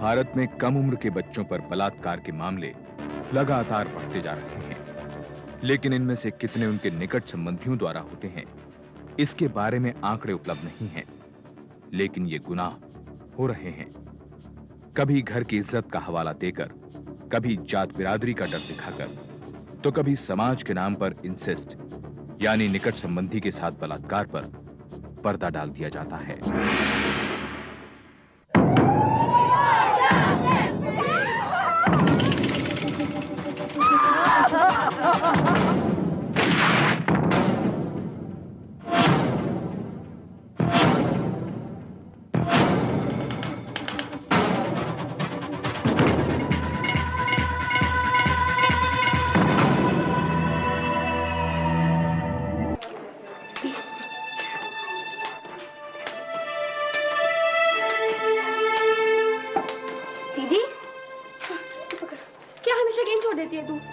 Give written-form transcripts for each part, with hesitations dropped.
भारत में कम उम्र के बच्चों पर बलात्कार के मामले लगातार बढ़ते जा रहे हैं, लेकिन इनमें से कितने उनके निकट संबंधियों द्वारा होते हैं, इसके बारे में आंकड़े उपलब्ध नहीं हैं। लेकिन ये गुनाह हो रहे हैं, कभी घर की इज्जत का हवाला देकर, कभी जात बिरादरी का डर दिखाकर, तो कभी समाज के नाम पर इंसेस्ट यानी निकट संबंधी के साथ बलात्कार पर पर्दा डाल दिया जाता है।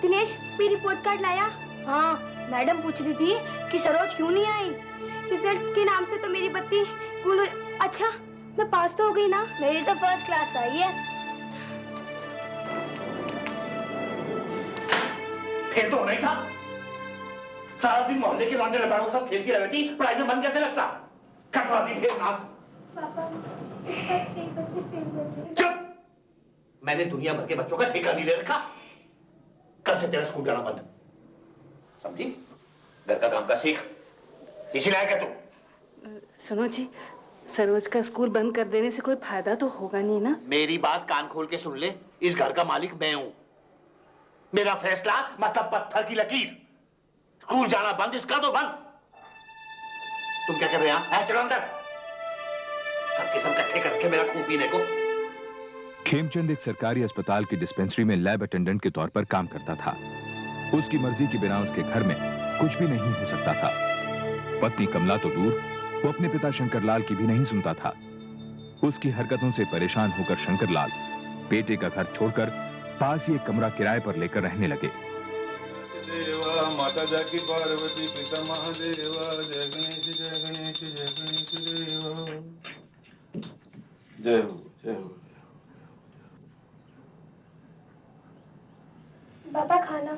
दिनेश, मेरी रिपोर्ट कार्ड लाया? हाँ, मैडम पूछ रही थी कि सरोज क्यों नहीं आई। रिजल्ट के नाम से तो मेरी बत्ती गुल। अच्छा, मैं पास तो हो गई ना? मेरी तो फर्स्ट क्लास आई है। फेल तो होना ही था। सारा दिन मोहल्ले के लौंडे लपाड़ों के साथ खेलती रहती, पढ़ाई में मन कैसे लगता? कटवा दी फेल ना। पापा, इस बार कई बच्चे फेल हुए थे। चुप! मैंने दुनिया भर के बच्चों का ठेका नहीं ले रखा। कल से तेरा स्कूल जाना बंद, समझी? घर का काम का सीख, इसी लायक है तू। सुनो जी, सरोज का स्कूल बंद कर देने से कोई फायदा तो होगा नहीं ना? मेरी बात कान खोल के सुन ले, इस घर का मालिक मैं हूं। मेरा फैसला मतलब पत्थर की लकीर। स्कूल जाना बंद, इसका तो बंद। तुम क्या कर रहे हैं? चलो अंदर। सबके सब इकट्ठे करके मेरा खून पीने को। खेमचंद एक सरकारी अस्पताल की डिस्पेंसरी में लैब अटेंडेंट के तौर पर काम करता था। उसकी मर्जी के बिना उसके घर में कुछ भी नहीं हो सकता था। पत्नी कमला तो दूर, वो अपने पिता शंकरलाल की भी नहीं सुनता था। उसकी हरकतों से परेशान होकर शंकरलाल बेटे का घर छोड़कर पास ही एक कमरा किराए पर लेकर रहने लगे। माता जाकी पार्वती पिता महादेवा, जय गणेश जय गणेश जय गणेश देवा। जय हो जय हो। पापा, खाना।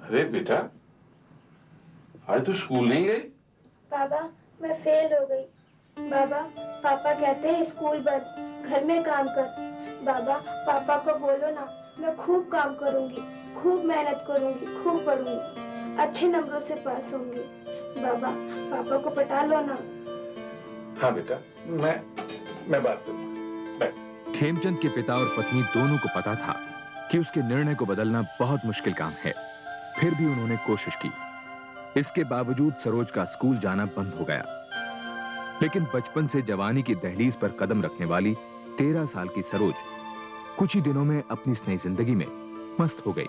अरे बेटा, आज तो स्कूल नहीं गई? बाबा, मैं फेल हो गई। बाबा, पापा कहते हैं स्कूल बंद, घर में काम कर। बाबा, पापा को बोलो ना, मैं खूब काम करूंगी, खूब मेहनत करूंगी, खूब पढ़ूंगी, अच्छे नंबरों से पास होंगी। बाबा, पापा को पटा लो ना। हाँ बेटा, मैं बात करूंगा। खेमचंद के पिता और पत्नी दोनों को पता था कि उसके निर्णय को बदलना बहुत मुश्किल काम है। फिर भी उन्होंने कोशिश की। इसके बावजूद सरोज का स्कूल जाना बंद हो गया। लेकिन बचपन से जवानी की दहलीज पर कदम रखने वाली 13 साल की सरोज कुछ ही दिनों में अपनी इस नई जिंदगी में मस्त हो गई।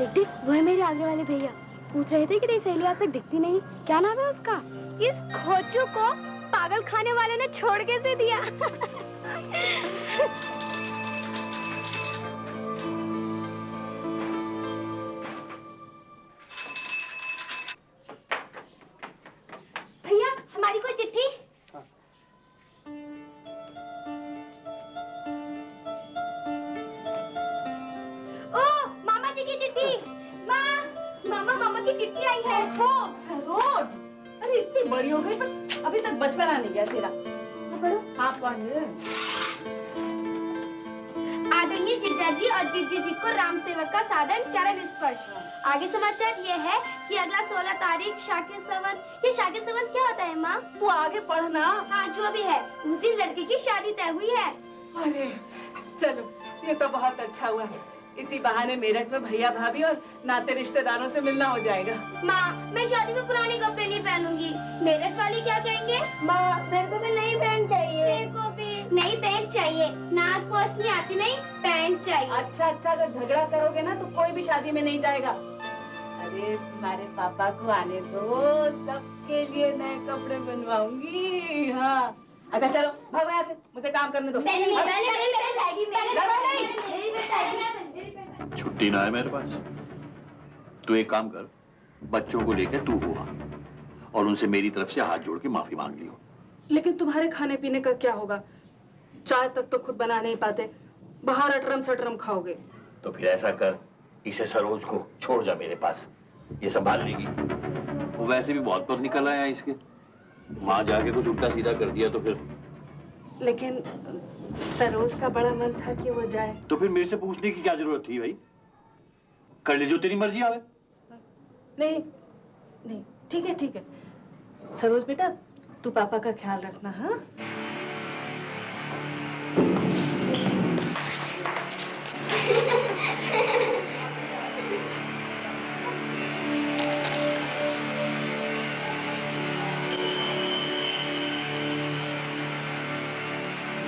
देख, वो है मेरे आगे वाले भैया। पूछ रहे थे कि तेरी सहेली आज तक दिखती नहीं, क्या नाम है उसका? इस खोचू को पागल खाने वाले ने छोड़ कैसे दिया? भैया, हमारी कोई चिट्ठी? ओ, मामा जी की चिट्ठी। मामा की चिट्ठी आई है। सरोज, अरे इतनी बड़ी हो गई पर अभी तक बचपना नहीं गया तेरा। पढ़ो। हाँ पढ़। आदरणीय जीजा जी और जीजी जी को राम सेवक का साधन चरण स्पर्श। आगे समाचार ये है कि अगला 16 तारीख शाके सवन। ये शाके सवन क्या होता है माँ? तू आगे पढ़ना। हाँ, जो भी है, उस दिन लड़की की शादी तय हुई है। अरे चलो, ये तो बहुत अच्छा हुआ। इसी बहाने मेरठ में भैया भाभी और नाते रिश्तेदारों से मिलना हो जाएगा। माँ, मैं शादी में पुराने कपड़े नहीं पहनूंगी। मेरठ वाले क्या कहेंगे? माँ, मेरे को भी नई पैंट चाहिए। मेरे को भी नई पैंट चाहिए। नाक पोंछ नहीं आती, नहीं पैंट चाहिए। अच्छा, अगर झगड़ा करोगे ना तो कोई भी शादी में नहीं जाएगा। अरे तुम्हारे पापा को आने दो, सबके लिए नए कपड़े बनवाऊंगी। हाँ, अच्छा चलो भागो यहाँ से, मुझे काम करने दो। छुट्टी ना है मेरे पास। तू एक काम कर, बच्चों को लेकर तू हुआ और उनसे मेरी तरफ से हाथ जोड़ के माफी मांग लियो। लेकिन तुम्हारे खाने पीने का क्या होगा? चाय तक तो खुद बना नहीं पाते, बाहर अटरम सटरम खाओगे। तो फिर ऐसा कर, इसे सरोज को छोड़ जा मेरे पास, ये संभाल लेगी। वो वैसे भी बहुत पर निकल आया इसके, वहां जाके कुछ उल्टा सीधा कर दिया तो फिर। लेकिन सरोज का बड़ा मन था कि वो जाए। तो फिर मेरे से पूछने की क्या जरूरत थी भाई? कर ले जो तेरी मर्जी आवे। नहीं नहीं, ठीक है ठीक है। सरोज बेटा, तू पापा का ख्याल रखना। हाँ,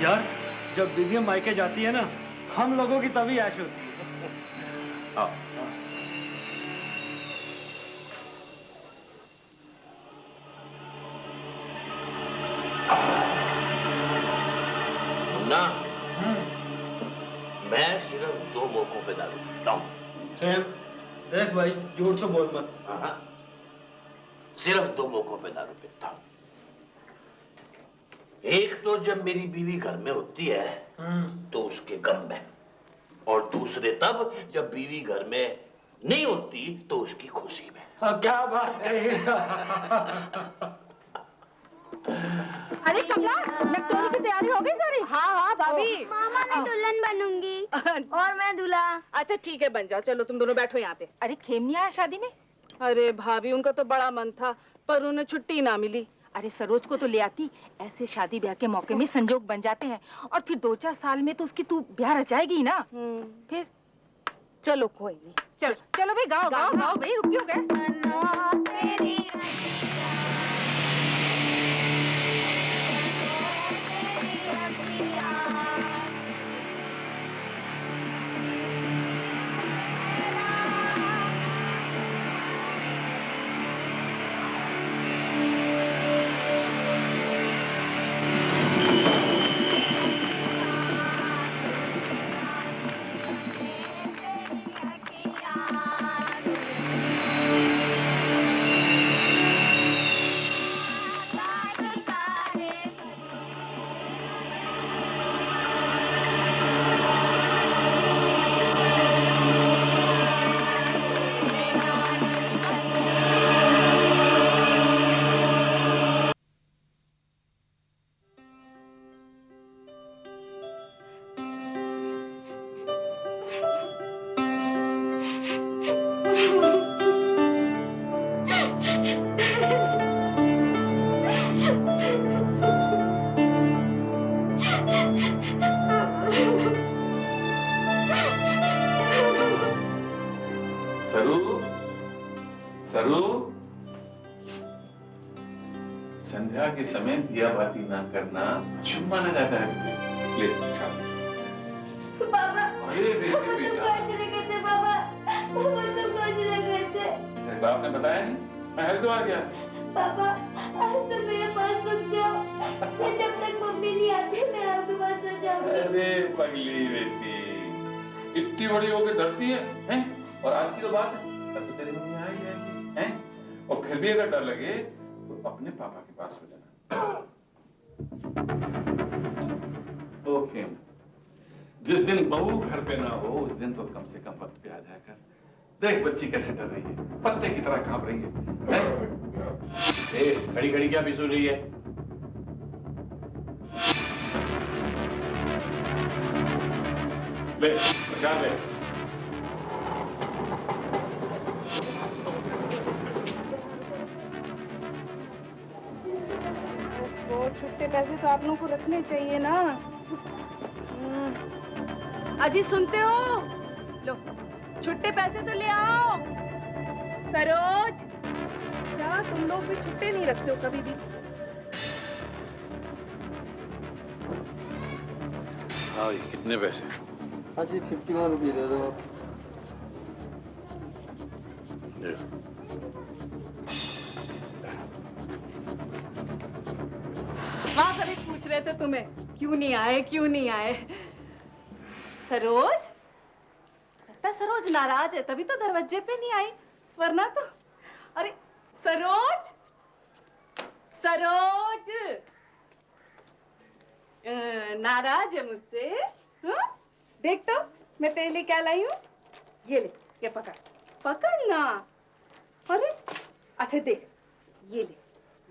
यार जब बीवी मायके जाती है ना, हम लोगों की तभी ऐश होती है। मुन्ना, मैं सिर्फ 2 मौकों पे दारू पीता हूँ। खैर देख भाई, झूठ तो बोल मत। हाँ, सिर्फ 2 मौकों पे दारू पीता हूँ। एक तो जब मेरी बीवी घर में होती है तो उसके गम में, और दूसरे तब जब बीवी घर में नहीं होती तो उसकी खुशी में। हाँ, क्या बात कही। अरे कमला, नकटोली की तैयारी हो गई सारी? हाँ हाँ भाभी। मामा मैं दुल्हन बनूंगी और मैं दूल्हा। अच्छा ठीक है, बन जाओ। चलो तुम दोनों बैठो यहाँ पे। अरे खेम नहीं आया शादी में? अरे भाभी, उनका तो बड़ा मन था पर उन्हें छुट्टी ना मिली। अरे सरोज को तो ले आती, ऐसे शादी ब्याह के मौके में संजोग बन जाते हैं, और फिर 2-4 साल में तो उसकी तू ब्याह रचाएगी ना। फिर चलो कोई नहीं। चलो चलो भाई, गाओ गाओ गाओ भाई, रुक क्यों गए? सरू, सरू, संध्या के समय दिया बाती ना करना शुभ माना जाता है। ले खा। पापा, अरे बेटे बेटा, चले गए थे पापा, पापा तुम कहाँ चले गए थे? तेरे बाप ने बताया नहीं? मैं हरिद्वार गया। पापा आज तो मेरे पास रुक जाओ, मैं जब तक मम्मी नहीं आती मैं आपके पास सो जाऊंगी। अरे पगली बेटी, इतनी बड़ी होके डरती है, हैं? और आज की तो बात है, तब तो तेरी मम्मी आ ही जाएगी, हैं? और फिर भी अगर डर लगे तो अपने पापा के पास हो जाना। ओके, जिस दिन बहू घर पे ना हो उस दिन तो कम से कम वक्त पे आ जाया कर। देख बच्ची कैसे डर रही है, पत्ते की तरह कांप रही है, हैं? खड़ी खड़ी क्या बिसू रही है? ले बचा ले। वो छुट्टे पैसे तो आप लोगों को रखने चाहिए ना। अजी सुनते हो? लो छुट्टे पैसे तो ले आओ। सरोज, क्या तुम लोग भी छुट्टे नहीं रखते हो कभी भी? हाँ, कितने पैसे? अजी 51 रुपये दे दो। हाँ, सभी पूछ रहे थे तुम्हें क्यों नहीं आए, क्यों नहीं आए। सरोज, लगता है सरोज नाराज है तभी तो दरवाजे पे नहीं आई, वरना तो। अरे सरोज, सरोज नाराज है मुझसे? हाँ? देख तो मैं तेरे लिए क्या लाई हूँ। ये ले, ये पकड़, पकड़ ना। अरे अच्छा देख, ये ले,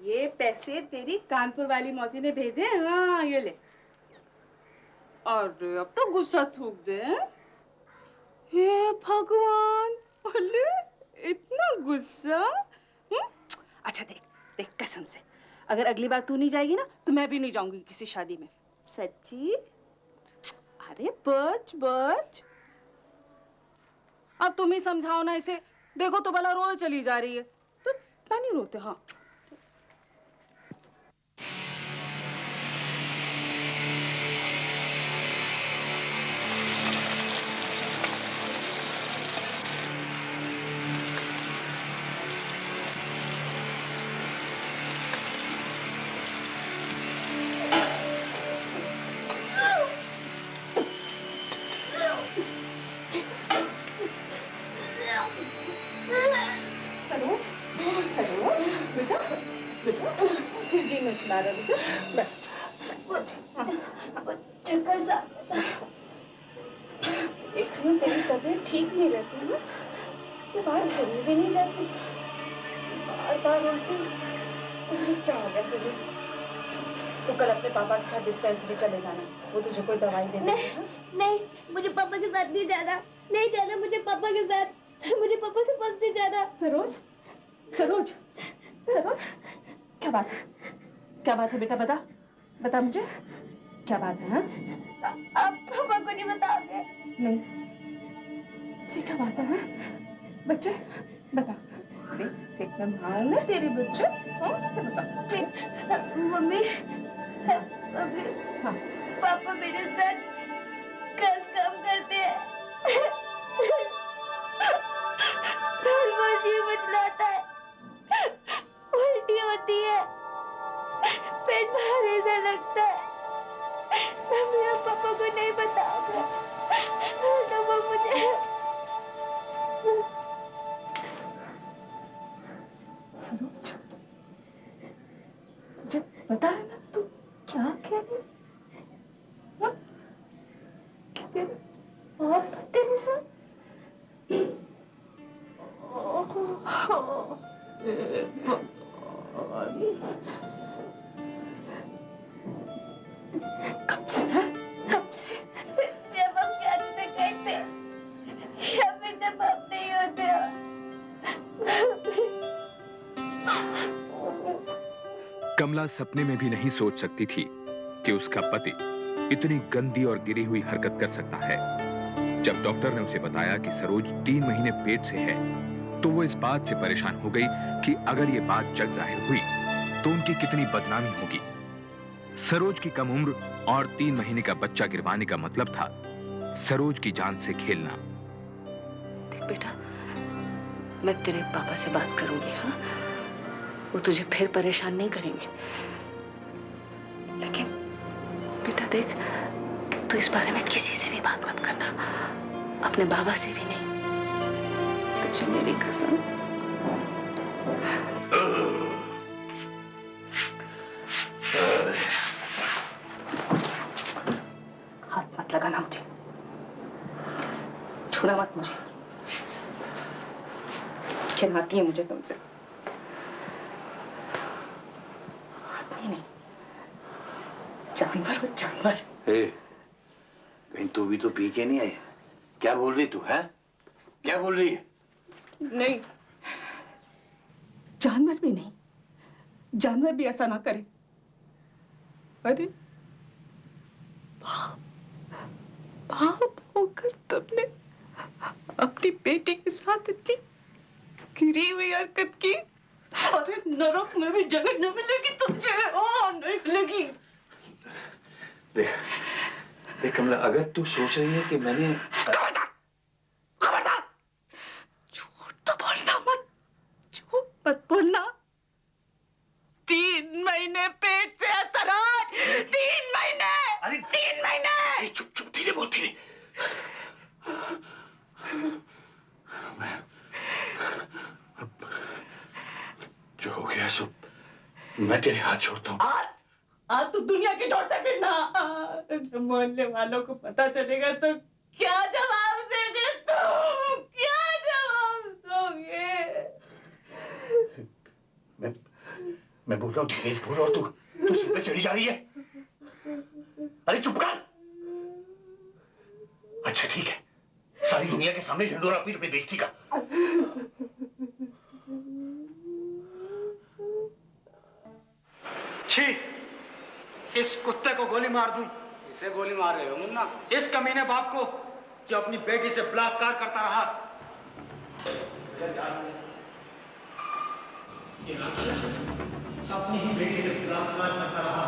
ये पैसे तेरी कानपुर वाली मौसी ने भेजे। हाँ ये ले। और अब तो गुस्सा थूक दे। हे भगवान, अरे इतना गुस्सा। अच्छा देख देख, कसम से अगर अगली बार तू नहीं जाएगी ना तो मैं भी नहीं जाऊंगी किसी शादी में। सच्ची? अरे बच बच, अब तुम ही समझाओ ना इसे। देखो तो भला रोज चली जा रही है, तो इतना नहीं रोते। हाँ सरोज, सरोज बेटा, बेटा फिर जी में चला रहा बेटा। बैठ। चक्कर सा। एक तो तेरी तबीयत ठीक नहीं रहती है ना, तो बाहर घूमने भी नहीं जाती, बार बार उल्टी। अरे क्या हो गया तुझे? तू कल अपने पापा के साथ डिस्पेंसरी चले जाना, वो तुझे कोई दवाई दे देंगे। हाँ? नहीं, मुझे पापा के साथ नहीं जाना, नहीं जाना मुझे पापा के साथ, मुझे पापा के पास नहीं जाना। सरोज, सरोज, सरोज, क्या बात है? क्या बात है बेटा? बता, बता मुझे क्या बात है? हाँ? आप पापा को नहीं बताओगे? नहीं, ऐसी क्या बात है? हाँ? बच्चे बता, देख देख मैं मार ना तेरी बच्चे। हाँ बता। मम्मी, मम्मी, हाँ पापा मेरे साथ गलत काम करते हैं। जी मचलाता है, उल्टी होती है, पेट भारी सा लगता है। मम्मी और पापा को नहीं बताओगे तो वो मुझे। सरोज, तुझे पता है ना तू क्या कह रही? हाँ? तेरे बाप तेरे साथ? कब से है? कब से? जब हम शादी में गए थे या फिर जब आप नहीं होते हो। कमला सपने में भी नहीं सोच सकती थी कि उसका पति इतनी गंदी और गिरी हुई हरकत कर सकता है। जब डॉक्टर ने उसे बताया कि सरोज 3 महीने पेट से है, तो वो इस बात से परेशान हो गई कि अगर ये बात जग जाहिर हुई तो उनकी कितनी बदनामी होगी। सरोज की कम उम्र और 3 महीने का बच्चा गिरवाने का मतलब था सरोज की जान से खेलना। देख बेटा, मैं तेरे पापा से बात करूंगी। हाँ, वो तुझे फिर परेशान नहीं करेंगे। लेकिन बेटा देख, तू इस बारे में किसी से भी बात मत करना, अपने बाबा से भी नहीं। तुझे मेरी कसम। हाथ मत लगाना मुझे, छूना मत मुझे, खिलाती है मुझे तुमसे। आदमी नहीं, जानवर हो जानवर। कहीं तू भी तो पी के नहीं आई? क्या बोल रही तू है? क्या बोल रही है? नहीं, जानवर भी नहीं, जानवर भी ऐसा ना करे। अरे बाप, बाप होकर तुमने अपनी बेटी के साथ इतनी गिरी हुई हरकत की। अरे नरक में भी जगह न मिलेगी तुझे। हाँ नहीं मिलेगी। देख देख कमला, अगर तू सोच रही है कि मैंने खबरदार, झूठ तो बोलना मत, झूठ मत बोलना। 3 महीने पेट से है सरोज, 3 महीने। अरे 3 महीने। चुप चुप, धीरे बोल, धीरे। जो हो गया सो मैं तेरे हाथ छोड़ता हूँ। आज तो दुनिया के छोड़ते फिरना। जब मोहल्ले वालों को पता चलेगा तो क्या जवाब देंगे तुम? क्या जवाब दोगे? मैं बोल रहा हूँ धीरे बोल, और तू सिर पे चढ़ी जा रही है। अरे चुप कर। अच्छा ठीक है, सारी दुनिया के सामने ढिंडोरा पीट पे बेइज्जती का। छी, इस कुत्ते को गोली मार दूं। इसे गोली मार रहे हो मुन्ना? इस कमीने बाप को जो अपनी बेटी से बलात्कार करता रहा। ये राक्षस अपनी ही बेटी से बलात्कार करता रहा।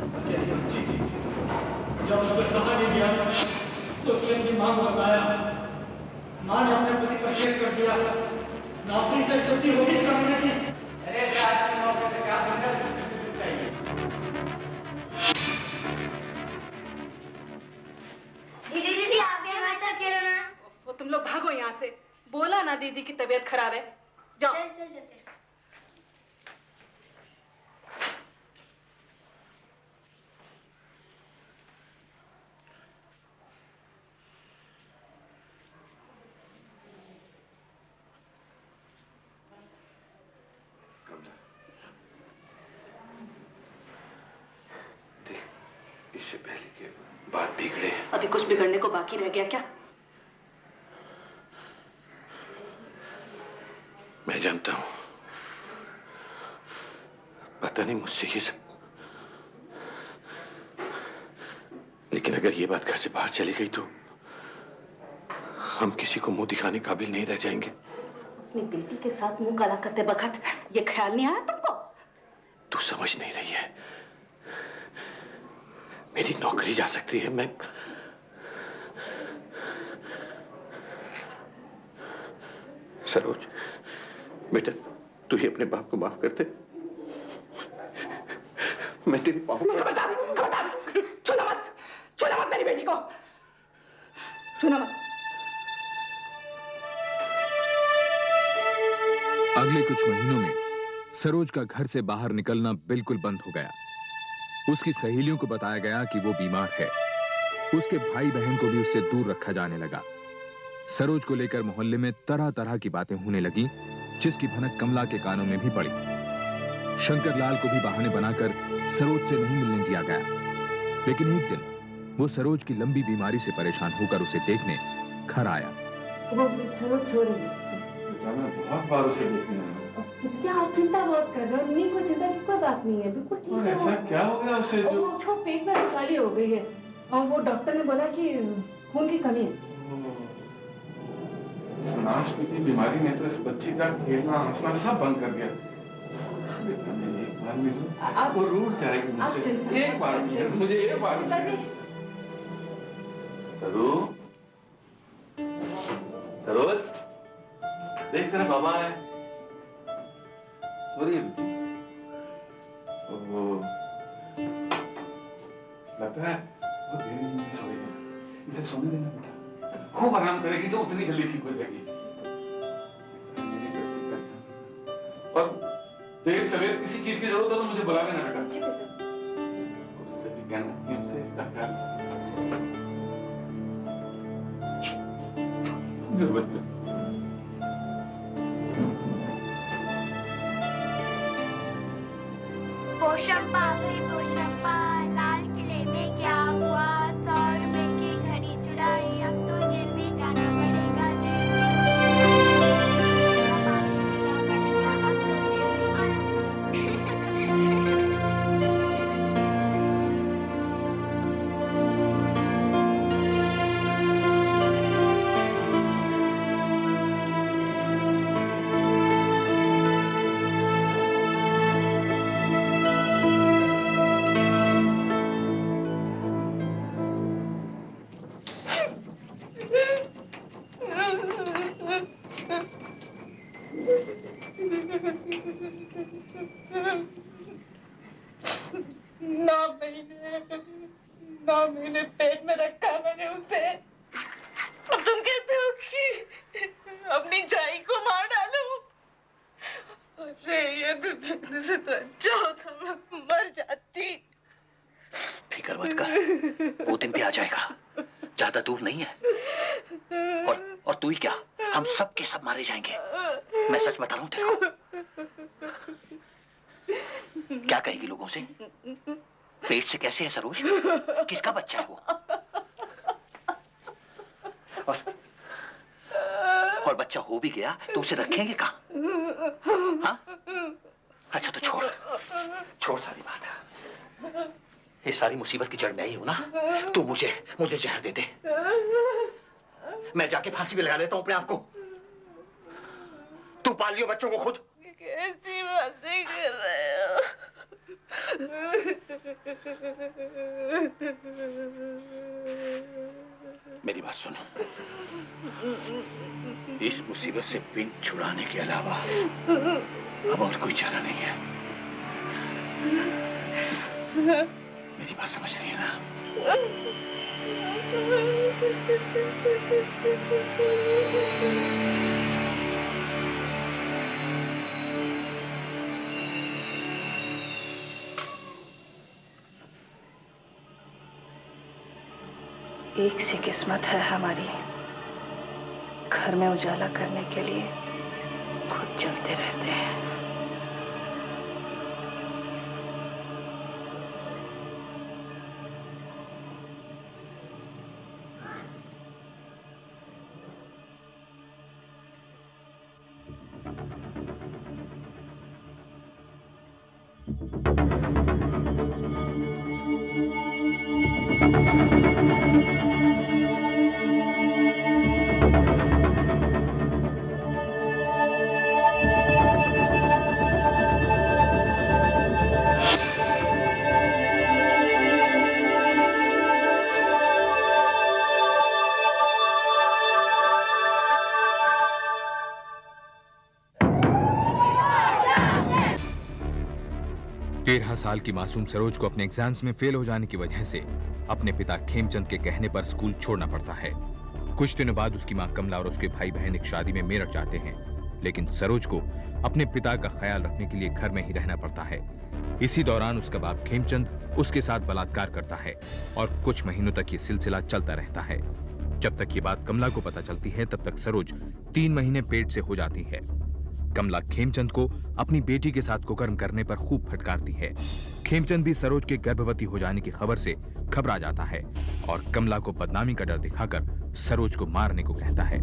बच्ची थी, जब उससे सहा नहीं गया तो उसने अपनी मां को बताया। मां ने अपने पति पर केस कर दिया। नौकरी से छुट्टी होगी इस कमीने की। अरे साहब की नौकरी से क्या मतलब? दीदी आप भी हमारे साथ खेलो ना। वो तुम लोग भागो यहाँ से। बोला ना दीदी की तबीयत खराब है। जाओ। चल। इससे पहले कि बात बिगड़े। अभी कुछ बिगड़ने को बाकी रह गया क्या? मैं जानता हूं, पता नहीं मुझसे ये सब, लेकिन अगर ये बात घर से बाहर चली गई तो हम किसी को मुंह दिखाने काबिल नहीं रह जाएंगे। अपनी बेटी के साथ मुंह काला करते वक्त ये ख्याल नहीं आया तुमको? तू समझ नहीं रही है, मेरी नौकरी जा सकती है। मैं सरोज, बेटा तू ही अपने बाप को माफ कर दे। मैं तेरे पाँव छूना मत मेरी बेटी को। छूना मत। अगले कुछ महीनों में सरोज का घर से बाहर निकलना बिल्कुल बंद हो गया। उसकी सहेलियों को बताया गया कि वो बीमार है। उसके भाई बहन को भी उससे दूर रखा जाने लगा। सरोज को लेकर मोहल्ले में तरह तरह की बातें होने लगी, जिसकी भनक कमला के कानों में भी पड़ी। शंकर लाल को भी बहाने बनाकर सरोज से नहीं मिलने दिया गया। लेकिन एक दिन वो सरोज की लंबी बीमारी से परेशान होकर उसे देखने घर आया। वो सरोज सो रही है। मैं बहुत बार उसे देखने आया। आप चिंता बहुत कर रहे हो। नहीं, कोई चिंता की कोई बात नहीं है, बिल्कुल ठीक है। ऐसा क्या हो गया उसे जो? उसको पेट में रसवाली हो गई है और वो डॉक्टर ने बोला कि खून की कमी है। नाशपीती बीमारी ने तो इस बच्ची का खेलना हंसना सब बंद कर दिया। एक बार मिलो, वो रूठ जाएगी मुझसे। एक बार मिलो मुझे, एक बार मिलो। सरोज, देख तेरा बाबा है। सो रही है बेटी? लगता है वो धीरे धीरे सो रही है। इसे सोने देना बेटा, खूब आराम करेगी तो उतनी जल्दी ठीक हो जाएगी। और देर सवेर किसी चीज की जरूरत हो तो मुझे बुला लेना बेटा। उससे भी कहना कि उसे इसका ख्याल मेरे बच्चे। पोशंपा गई पोशंपा, लाल किले में क्या हुआ? 100 रुपए की घड़ी चुराई, अब तो जेल में जाना पड़ेगा। नौ महीने पेट में रखा मैंने उसे। अब तुम कहते हो कि अपनी जाई को मार डालो? ये देखने से तो अच्छा होता मैं मर जाती। फिक्र मत कर, वो दिन भी आ जाएगा, ज्यादा दूर नहीं है। और तू ही क्या, हम सब के सब मारे जाएंगे। मैं सच बता रहा हूँ तेरे को। क्या कहेगी लोगों से? पेट से कैसे है सरोज? किसका बच्चा है वो? और बच्चा हो भी गया तो उसे रखेंगे कहाँ? हाँ? अच्छा तो छोड़ सारी बात। ये सारी मुसीबत की जड़ मैं ही हूं ना। तू मुझे जहर दे दे, मैं जाके फांसी भी लगा लेता हूं अपने आप को। तू पाल लियो बच्चों को खुद। कैसी बातें कर रहे हो? मेरी बात सुन, इस मुसीबत से पिन छुड़ाने के अलावा अब और कोई चारा नहीं है। मेरी बात समझ रही है ना? एक सी किस्मत है हमारी, घर में उजाला करने के लिए खुद जलते रहते हैं। साल की मासूम सरोज को अपने एग्जाम्स में फेल हो जाने की वजह से अपने पिता खेमचंद के कहने पर स्कूल छोड़ना पड़ता है। कुछ दिनों बाद उसकी मां कमला और उसके भाई बहन एक शादी में मेरठ जाते हैं, लेकिन सरोज को अपने पिता का ख्याल रखने के लिए घर में ही रहना पड़ता है। इसी दौरान उसका बाप खेमचंद उसके साथ बलात्कार करता है और कुछ महीनों तक ये सिलसिला चलता रहता है। जब तक ये बात कमला को पता चलती है तब तक सरोज 3 महीने पेट से हो जाती है। कमला खेमचंद को अपनी बेटी के साथ कुकर्म करने पर खूब फटकारती है। खेमचंद भी सरोज के गर्भवती हो जाने की खबर से घबरा जाता है और कमला को बदनामी का डर दिखाकर सरोज को मारने को कहता है।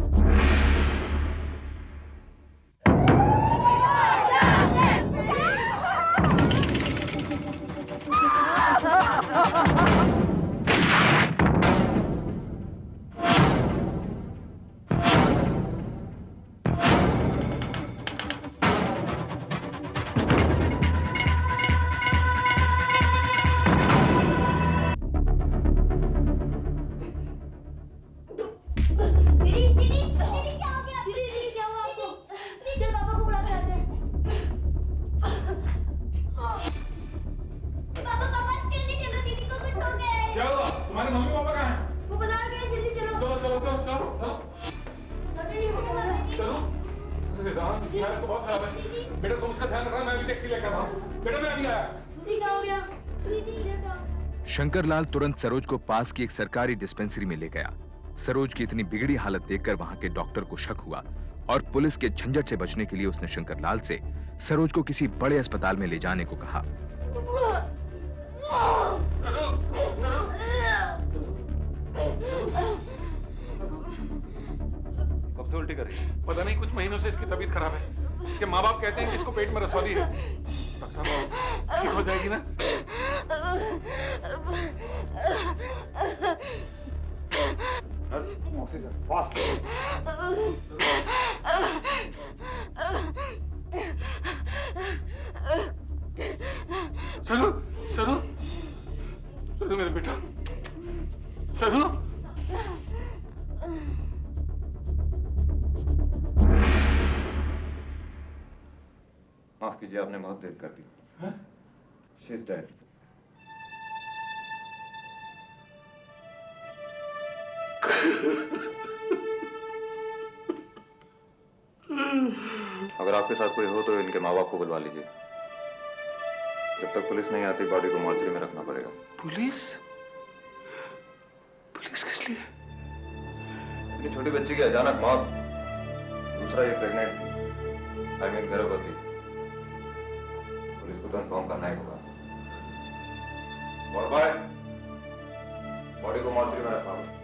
शंकरलाल तुरंत सरोज को पास की एक सरकारी डिस्पेंसरी में ले गया। सरोज की इतनी बिगड़ी हालत देखकर वहां के डॉक्टर को शक हुआ और पुलिस के झंझट से बचने के लिए उसने शंकरलाल से सरोज को किसी बड़े अस्पताल में ले जाने को कहा। कब से उल्टी कर रही है? पता नहीं, कुछ महीनों से इसकी तबीयत खराब है। इसके माँ बाप कहते हैं कि इसको पेट में रसौली है। डॉक्टर साहब, ठीक हो जाएगी ना? Oxygen fast. सरू, सरू, सरू मेरे बेटा, सरू। माफ कीजिए, आपने बहुत देर कर दी। She is dead. अगर आपके साथ कोई हो तो इनके माँ बाप को बुलवा लीजिए। जब तक पुलिस नहीं आती बॉडी को मॉर्चरी में रखना पड़ेगा। पुलिस? पुलिस किस लिए? इतनी छोटी बच्ची की अचानक मौत, दूसरा ये प्रेग्नेंट थी, आई मीन गर्भवती। पुलिस को तो इन्फॉर्म करना ही होगा। और भाई, बॉडी को मॉर्चरी में रखा होगा।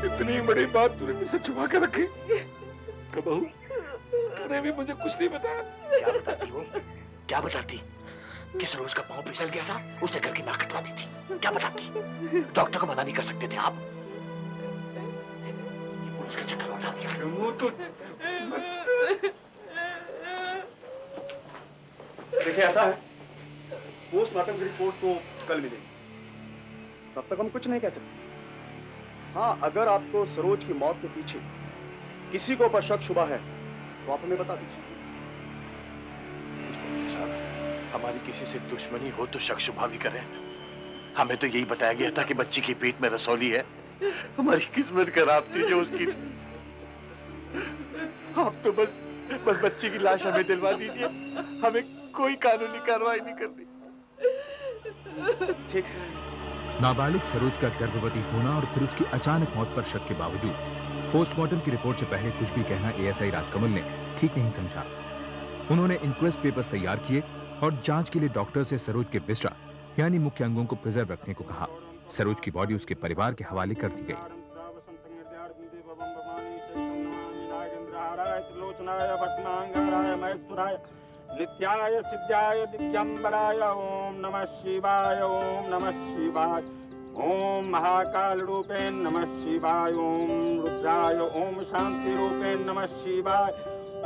इतनी बड़ी बात तूने मुझसे छुपा के रखी। बहू, तूने भी मुझे कुछ नहीं बताया। क्या बताती वो? क्या बताती? कि सरोज का पांव फिसल गया था, उसने घर की नाक कटवा दी थी। क्या बताती? डॉक्टर को मना नहीं कर सकते थे आप? ये पुलिस का चक्कर उठा दिया। वो तो देखिए ऐसा है, पोस्टमार्टम की रिपोर्ट तो कल मिलेगी, तब तक हम कुछ नहीं कह सकते। हाँ, अगर आपको सरोज की मौत के पीछे किसी को पर शक शुबा है तो आप हमें बता दीजिए। हमारी किसी से दुश्मनी हो तो शक शुबा भी करें। हमें तो यही बताया गया था कि बच्ची के पेट में रसौली है। हमारी किस्मत खराब थी जो उसकी। आप तो बस बच्ची की लाश हमें दिलवा दीजिए, हमें कोई कानूनी कार्रवाई नहीं करनी। ठीक है। नाबालिग सरोज का गर्भवती होना और फिर उसकी अचानक मौत पर शक के बावजूद पोस्टमार्टम की रिपोर्ट से पहले कुछ भी कहना एएसआई राजकमल ने ठीक नहीं समझा। उन्होंने इंक्वेस्ट पेपर्स तैयार किए और जांच के लिए डॉक्टर से सरोज के विस्टा यानी मुख्य अंगों को प्रिजर्व रखने को कहा। सरोज की बॉडी उसके परिवार के हवाले कर दी गई। नित्याय सिद्धाय दिव्यंबराय ओम नमः शिवाय, ओम नमः शिवाय, ओम महाकाल रूपेण नमः शिवाय, ओम रुद्राय, ओम शांति रूपेण नमः शिवाय,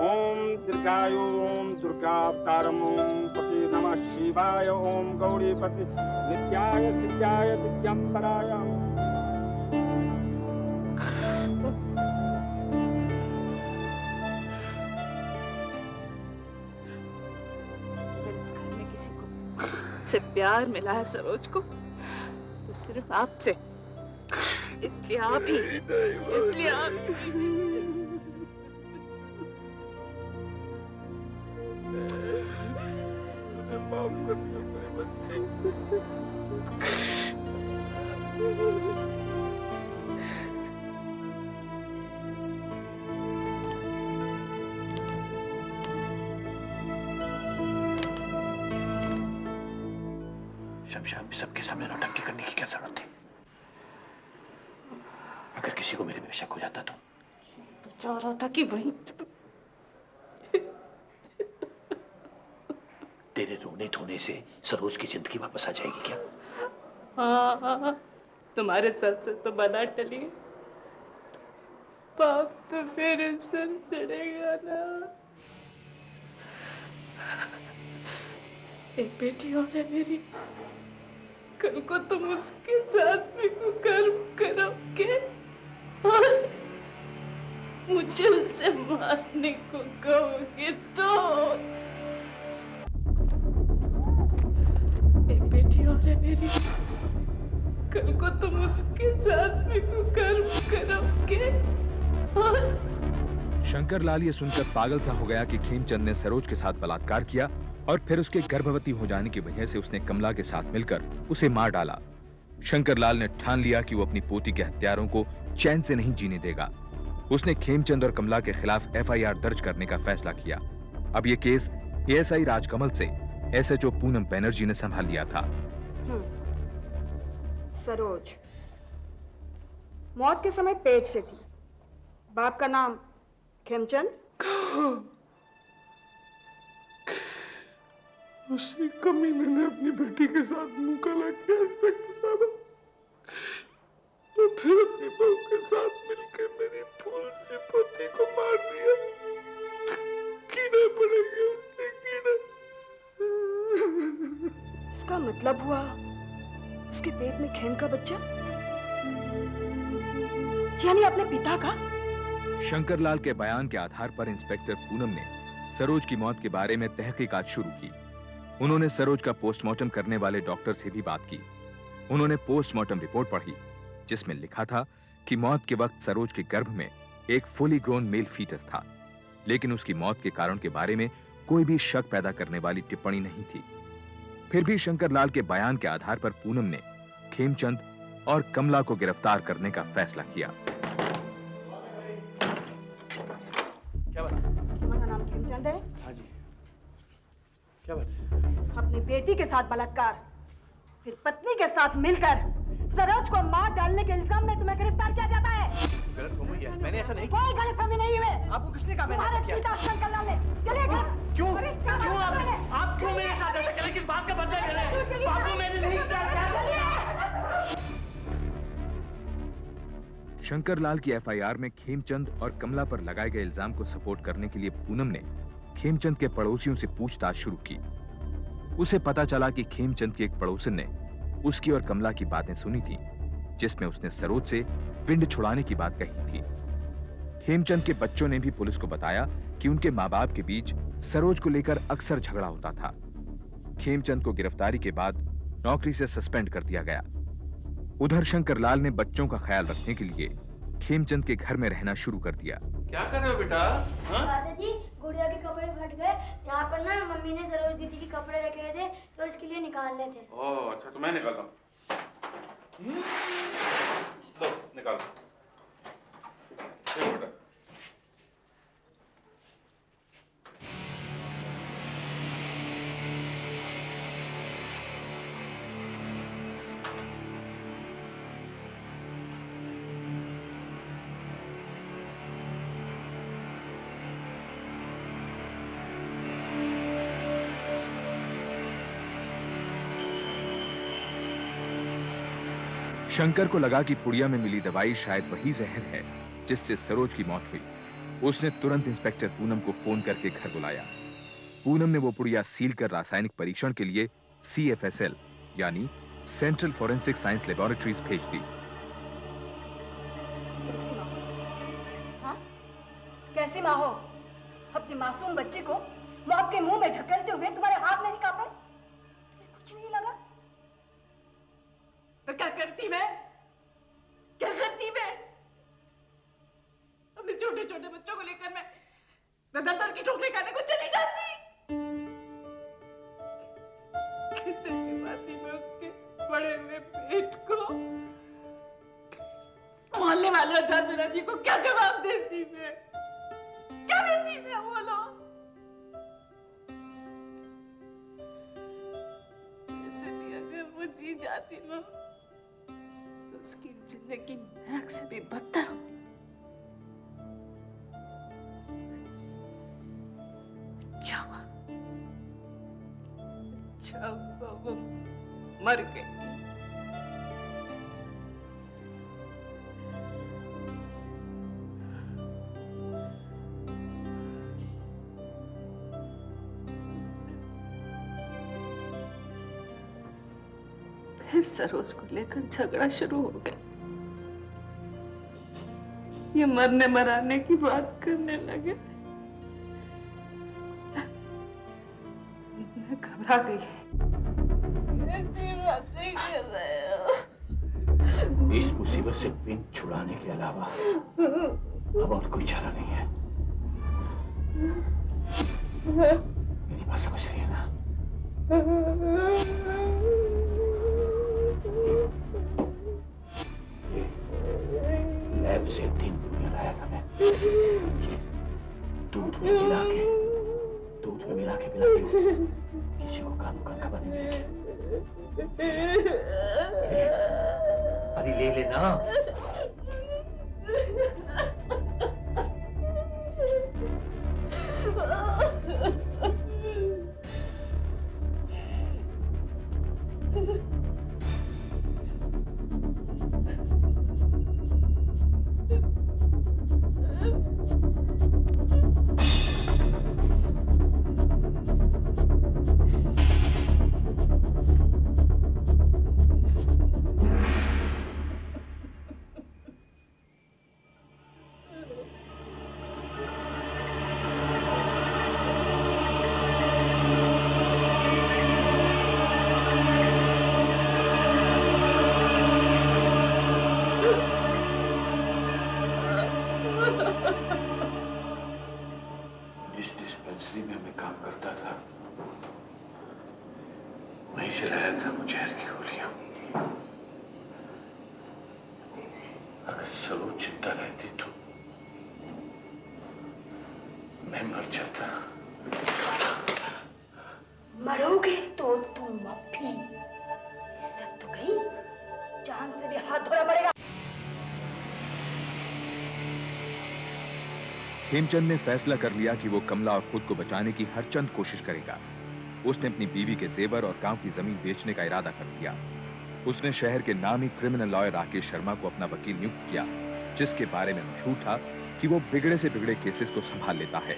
ओम दीर्घाय, ओम दुर्गावतारम, ओम पति नमः शिवाय, ओम गौरीपति, नित्याय सिद्धाय दिव्यंबराय। से प्यार मिला है सरोज को तो सिर्फ आपसे, इसलिए आप ही, इसलिए आप ही। माफ कर दो मेरे बच्चे। शमशान में सबके सामने नौटंकी करने की क्या जरूरत थी? अगर किसी को मेरे में शक हो जाता तो चाह रहा था कि वहीं तेरे रोने धोने से सरोज की जिंदगी वापस आ जाएगी क्या? हाँ, तुम्हारे सर से तो बना टली, पाप तो मेरे सर चढ़ेगा ना। एक बेटी और है मेरी, कल को तुम उसके साथ भी कुकर्म करोगे और मुझे उसे मारने को कहोगे तो। एक बेटी और है मेरी, कल को तुम उसके साथ भी कुकर्म करोगे और। शंकर लाल ये सुनकर पागल सा हो गया कि खेमचंद ने सरोज के साथ बलात्कार किया और फिर उसके गर्भवती हो जाने की वजह से उसने कमला के साथ मिलकर उसे मार डाला। शंकर लाल ने ठान लिया कि वो अपनी पोती के हत्यारों को चैन से नहीं जीने देगा। उसने खेमचंद और कमला के खिलाफ एफआईआर दर्ज करने का फैसला किया। अब ये केस एएसआई राजकमल से एसएचओ पूनम बनर्जी ने संभाल लिया था। सरोज मौत के समय पेट से थी। बाप का नाम खेमचंद। उसी कमी मैंने अपनी बेटी के साथ मुंह काला किया तो फिर अपनी बहू के साथ मिलकर मेरी फूल सी पोती को मार दिया। कीड़ा पड़ेगा उससे, कीड़ा। इसका मतलब हुआ उसके पेट में खेम का बच्चा, यानी अपने पिता का। शंकर लाल के बयान के आधार पर इंस्पेक्टर पूनम ने सरोज की मौत के बारे में तहकीकात शुरू की। उन्होंने सरोज का पोस्टमार्टम करने वाले डॉक्टर से भी बात की। उन्होंने पोस्टमार्टम रिपोर्ट पढ़ी, जिसमें लिखा था कि मौत के वक्त सरोज के गर्भ में एक फुली ग्रोन मेल फीटस था, लेकिन उसकी मौत के कारण के बारे में कोई भी शक पैदा करने वाली टिप्पणी नहीं थी। फिर भी शंकरलाल के बयान के आधार पर पूनम ने खेमचंद और कमला को गिरफ्तार करने का फैसला किया। क्या बात? तुम्हारा नाम खेमचंद है? हाँ जी। क्या बात है? अपनी बेटी के साथ बलात्कार, फिर पत्नी के साथ मिलकर सरोज को मार डालने के इल्जाम में तुम्हें गिरफ्तार किया जाता है। गलतफहमी है, मैंने ऐसा नहीं कोई गलतफहमी नहीं हुई। आपको किसने कहा मैंने ऐसा तुम्हारे किया? पिता शंकरलाल ने। चलिए घर। क्यों क्या क्यों बात कर रहे हैं? आप क्यों मेरे साथ ऐसा करें? किस बात का बदला ले रहे हैं? चलिए। बाबू मैंने नहीं किया। शंकरलाल की एफआईआर में खेमचंद और कमला पर लगाए गए इल्जाम को सपोर्ट करने के लिए पूनम ने खेमचंद के पड़ोसियों से पूछताछ शुरू की। उसे पता चला कि खेमचंद की एक पड़ोसन ने उसकी और कमला की बातें सुनी थी, जिसमें उसने सरोज से पिंड छुड़ाने की बात कही थी। खेमचंद के बच्चों ने भी पुलिस को बताया कि उनके माँ बाप के बीच सरोज को लेकर अक्सर झगड़ा होता था। खेमचंद को गिरफ्तारी के बाद नौकरी से सस्पेंड कर दिया गया। उधर शंकरलाल ने बच्चों का ख्याल रखने के लिए खेमचंद के घर में रहना शुरू कर दिया। क्या कर रहे हो बेटा? हाँ? दादाजी, गुड़िया के कपड़े फट गए। यहाँ पर ना मम्मी ने सरोज दीदी के कपड़े रखे थे, तो इसके लिए निकालने थे। ओह अच्छा, तो मैं निकालता हूँ। लो निकालो। देखो बेटा। शंकर को लगा कि पुड़िया में मिली दवाई शायद वही जहर है जिससे सरोज की मौत हुई। उसने तुरंत इंस्पेक्टर पूनम को फोन करके घर बुलाया। पूनम ने वो पुड़िया सील कर रासायनिक परीक्षण के लिए CFSL यानी सेंट्रल फॉरेंसिक साइंस लेबोरेटरीज भेज दी। कैसी माँ हो? हाँ? कैसी माँ हो? अपनी मासूम बच्ची को मौत के मुंह में ढकेलते हुए तुम्हारे हाथ नहीं कांपे? तुम्हें कुछ नहीं लगा? तो क्या करती मैं? क्या करती मैं? अपने छोटे छोटे बच्चों को लेकर मैं दर की ठोकरें खाने को चली जाती। कैसे छुपाती मैं उसके बड़े हुए पेट को? मोहल्ले वाले और जान बिरादरी को क्या जवाब देती मैं? क्या देती मैं? बोलो। ऐसे भी अगर वो जी जाती ना, तो उसकी जिंदगी नरक से भी बदतर होती। अच्छा हुआ वो मर गई। फिर सरोज को लेकर झगड़ा शुरू हो गया। ये मरने मराने की बात करने लगे। मैं घबरा गई। ऐसी बातें कर रहे हो? इस मुसीबत से पिन छुड़ाने के अलावा अब और कोई चारा नहीं है। मेरी बात समझ रही है ना? लैब से 3 बुनिया लाया था मैं। ये दूध में मिला के पिलाती हूँ। किसी को कान खबर नहीं मिलेगी। अरे ले लेना। में काम करता था, वहीं से लाया था वो जहर की गोलियां। अगर सरोज जिंदा रहती तो मैं मर जाता। मरोगे तो तुम अब भी। इज्जत तो गई, जान से भी हाथ धोना पड़ेगा। खेमचंद ने फैसला कर लिया कि वो कमला और खुद को बचाने की हर चंद कोशिश करेगा। उसने अपनी बीवी के जेवर और गांव की जमीन बेचने का इरादा कर लिया। उसने शहर के नामी क्रिमिनल लॉयर राकेश शर्मा को अपना वकील नियुक्त किया, जिसके बारे में मशहूर था कि वो बिगड़े से बिगड़े केसेस को संभाल लेता है।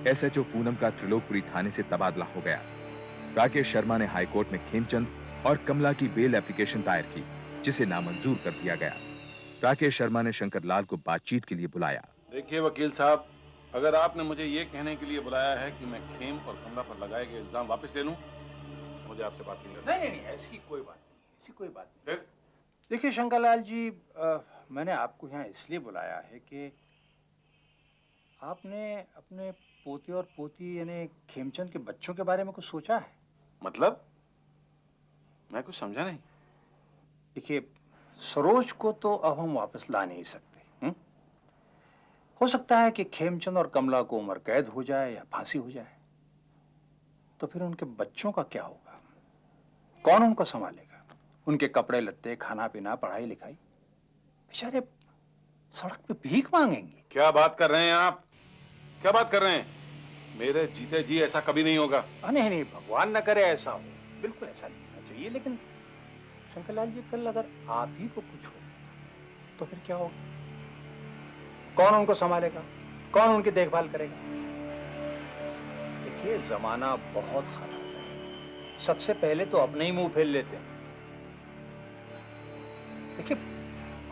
एसएचओ पूनम का त्रिलोकपुरी थाने से तबादला हो गया। राकेश शर्मा ने हाईकोर्ट में खेमचंद और कमला की बेल एप्लीकेशन दायर की, जिसे नामंजूर कर दिया गया। राकेश शर्मा ने शंकर लाल को बातचीत के लिए बुलाया। देखिए वकील साहब, अगर आपने मुझे ये कहने के लिए बुलाया है कि मैं खेम और कमला पर लगाए गए इल्जाम वापस ले लूं, मुझे आपसे बात नहीं करनी। नहीं, ऐसी कोई बात नहीं, ऐसी कोई बात नहीं। देखिए शंकरलाल जी, मैंने आपको यहाँ इसलिए बुलाया है कि आपने अपने पोते और पोती यानी खेमचंद के बच्चों के बारे में कुछ सोचा है? मतलब? मैं कुछ समझा नहीं। देखिए, सरोज को तो अब हम वापस ला नहीं सकते। हो सकता है कि खेमचंद और कमला को उम्र कैद हो जाए या फांसी हो जाए, तो फिर उनके बच्चों का क्या होगा? कौन उनको संभालेगा? उनके कपड़े लत्ते, खाना पीना, पढ़ाई लिखाई, बेचारे सड़क पे भीख मांगेंगे। क्या बात कर रहे हैं आप? क्या बात कर रहे हैं? मेरे जीते जी ऐसा कभी नहीं होगा। नहीं, भगवान न करे ऐसा हो, बिल्कुल ऐसा नहीं होना चाहिए। लेकिन शंकरलाल जी, कल अगर आप ही को कुछ हो तो फिर क्या होगा? कौन उनको संभालेगा? कौन उनकी देखभाल करेगा? देखिए, जमाना बहुत खराब है। सबसे पहले तो अपने ही मुंह फेर लेते हैं। देखिए,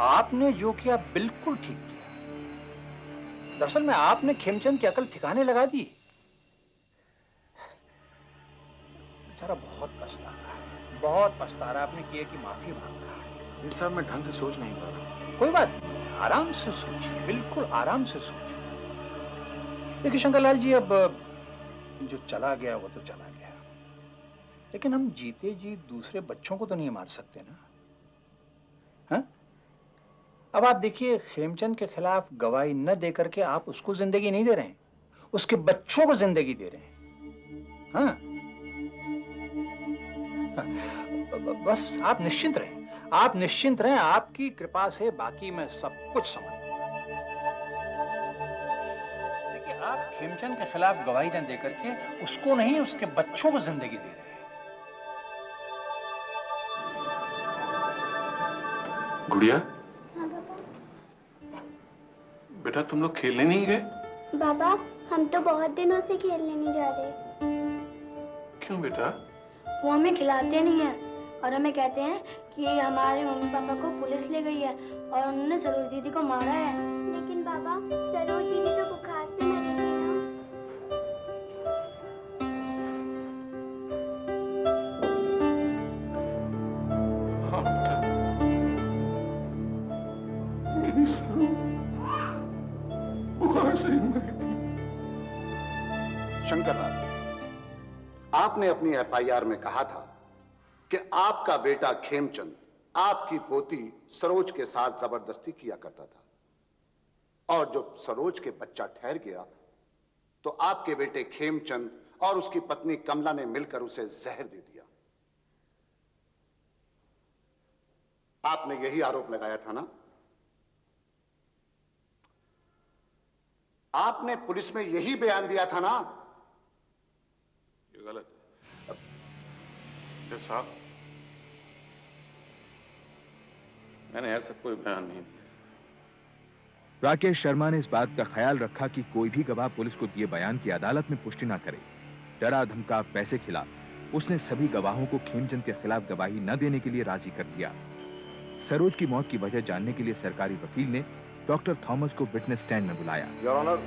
आपने जो किया बिल्कुल ठीक किया। दरअसल में आपने खेमचंद की अकल ठिकाने लगा दी। बेचारा बहुत पछता रहा है, बहुत पछता रहा है। आपने किए की माफी मांग रहा है। फिर साहब, मैं ढंग से सोच नहीं पा रहा। कोई बात नहीं, आराम से सोचिए, बिल्कुल आराम से सोचिए। देखिए शंकरलाल जी, अब जो चला गया वो तो चला गया, लेकिन हम जीते जी दूसरे बच्चों को तो नहीं मार सकते ना। हाँ? अब आप देखिए, खेमचंद के खिलाफ गवाही न देकर के आप उसको जिंदगी नहीं दे रहे हैं, उसके बच्चों को जिंदगी दे रहे हैं। हाँ? बस आप निश्चिंत रहें, आप निश्चिंत रहें। आपकी कृपा से बाकी मैं सब कुछ समझ। देखिए, आप खेमचंद के खिलाफ गवाही न देकर के उसको नहीं, उसके बच्चों को जिंदगी दे रहे हैं। गुड़िया, हाँ पापा। बेटा तुम लोग खेलने नहीं गए? बाबा, हम तो बहुत दिनों से खेलने नहीं जा रहे। क्यों बेटा? वो हमें खिलाते नहीं है और हमें कहते हैं कि हमारे मम्मी पापा को पुलिस ले गई है और उन्होंने सरोज दीदी को मारा है। लेकिन बाबा, सरोज दीदी तो बुखार से मरी थी ना। हाँ बेटा, मेरी सरोज बुखार से ही मरी थी। शंकरलाल, आपने अपनी एफआईआर में कहा था कि आपका बेटा खेमचंद आपकी पोती सरोज के साथ जबरदस्ती किया करता था और जब सरोज के बच्चा ठहर गया तो आपके बेटे खेमचंद और उसकी पत्नी कमला ने मिलकर उसे जहर दे दिया। आपने यही आरोप लगाया था ना? आपने पुलिस में यही बयान दिया था ना? ये गलत है साहब, मैंने ऐसा कोई बयान नहीं दिया। राकेश शर्मा ने इस बात का ख्याल रखा कि कोई भी गवाह पुलिस को दिए बयान की अदालत में पुष्टि ना करे। डरा धमका पैसे खिला उसने सभी गवाहों को खेमचंद के खिलाफ गवाही न देने के लिए राजी कर दिया। सरोज की मौत की वजह जानने के लिए सरकारी वकील ने डॉक्टर थॉमस को विटनेस स्टैंड में बुलाया। योर ऑनर,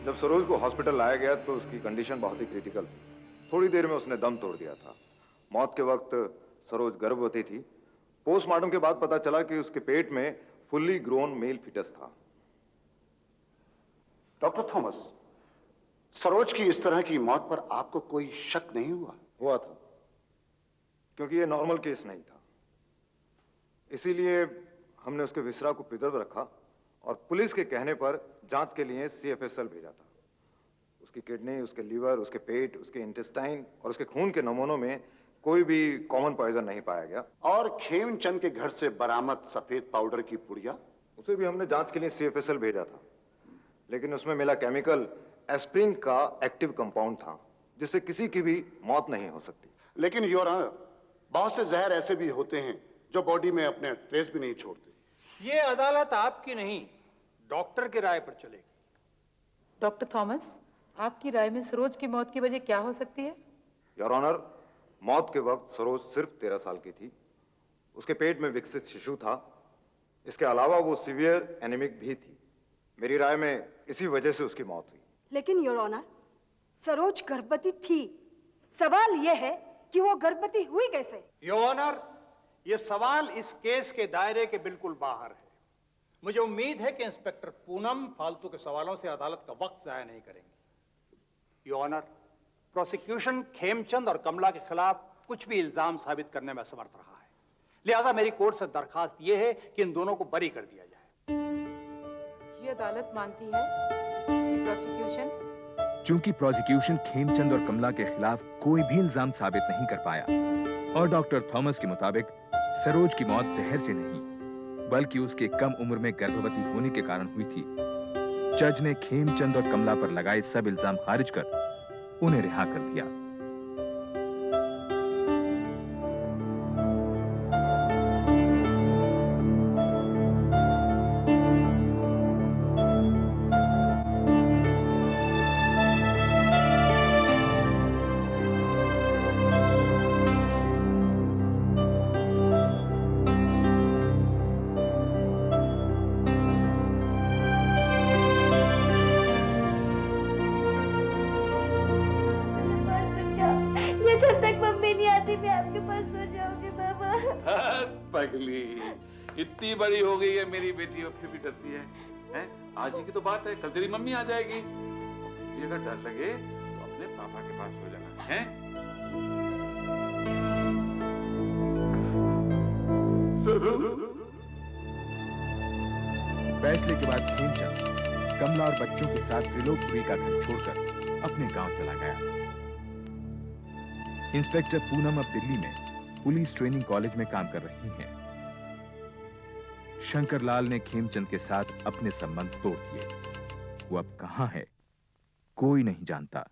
जब सरोज को हॉस्पिटल लाया गया तो उसकी कंडीशन बहुत ही क्रिटिकल थी। थोड़ी देर में उसने दम तोड़ दिया था। मौत के वक्त सरोज गर्भवती थी। पोस्टमार्टम के बाद पता चला कि उसके पेट में फुल्ली ग्रोन मेल फिटस था। डॉक्टर थॉमस, सरोज की इस तरह की मौत पर आपको कोई शक नहीं हुआ? हुआ था, क्योंकि ये नॉर्मल केस नहीं था। इसीलिए हमने उसके विसरा को प्रिजर्व रखा और पुलिस के कहने पर जांच के लिए CFSL भेजा था। उसकी किडनी, उसके लीवर, उसके पेट, उसके इंटेस्टाइन और उसके खून के नमूनों में कोई भी कॉमन पॉइजन नहीं पाया गया। और खेमचंद के घर से बरामद सफेद पाउडर की पुड़िया, उसे भी हमने जांच के लिए CFSL भेजा था, लेकिन उसमें मिला केमिकल एस्प्रिन का एक्टिव कंपाउंड था, जिससे किसी की भी मौत नहीं हो सकती। लेकिन योर ऑनर, बहुत से जहर ऐसे भी होते हैं जो बॉडी में अपने ट्रेस भी नहीं छोड़ते। ये अदालत आपकी नहीं, डॉक्टर की राय पर चलेगी। डॉक्टर थॉमस, आपकी राय में सरोज की मौत की वजह क्या हो सकती है? योर ऑनर, मौत के वक्त सरोज सिर्फ 13 साल की थी। उसके पेट में विकसित शिशु था। इसके अलावा वो सीवियर एनीमिक भी थी। मेरी राय में इसी वजह से उसकी मौत हुई। लेकिन योर ऑनर, सरोज गर्भवती थी। सवाल यह है कि वो गर्भवती हुई कैसे? योर ऑनर, ये सवाल इस केस के दायरे के बिल्कुल बाहर है। मुझे उम्मीद है कि इंस्पेक्टर पूनम फालतू के सवालों से अदालत का वक्त जाया नहीं करेंगे। योर ऑनर, प्रोसिक्यूशन खेमचंद और कमला के खिलाफ कुछ भी इल्जाम साबित करने में असमर्थ रहा है। लिहाजा मेरी कोर्ट से दरखास्त यह है कि इन दोनों को बरी कर दिया जाए। ये अदालत मानती है कि प्रोसिक्यूशन चूंकि प्रोसिक्यूशन खेमचंद और कमला के खिलाफ कोई भी इल्जाम साबित नहीं कर पाया और डॉक्टर थॉमस के मुताबिक सरोज की मौत जहर से नहीं बल्कि उसके कम उम्र में गर्भवती होने के कारण हुई थी, जज ने खेमचंद और कमला पर लगाए सब इल्जाम खारिज कर उन्हें रिहा कर दिया। जब तक मम्मी नहीं आती मैं आपके पास सो जाऊंगी बाबा। पगली, इतनी बड़ी हो गई है मेरी बेटी और फिर भी डरती है, हैं? आज ही की तो बात है, कल तेरी मम्मी आ जाएगी। ये अगर डर लगे तो अपने पापा के पास सो जाना, हैं? फैसले के बाद खेमचंद कमला और बच्चों के साथ त्रिलोकपुरी का घर छोड़कर अपने गांव चला गया। इंस्पेक्टर पूनम अब दिल्ली में पुलिस ट्रेनिंग कॉलेज में काम कर रही हैं। शंकरलाल ने खेमचंद के साथ अपने संबंध तोड़ दिए। वो अब कहां है, कोई नहीं जानता।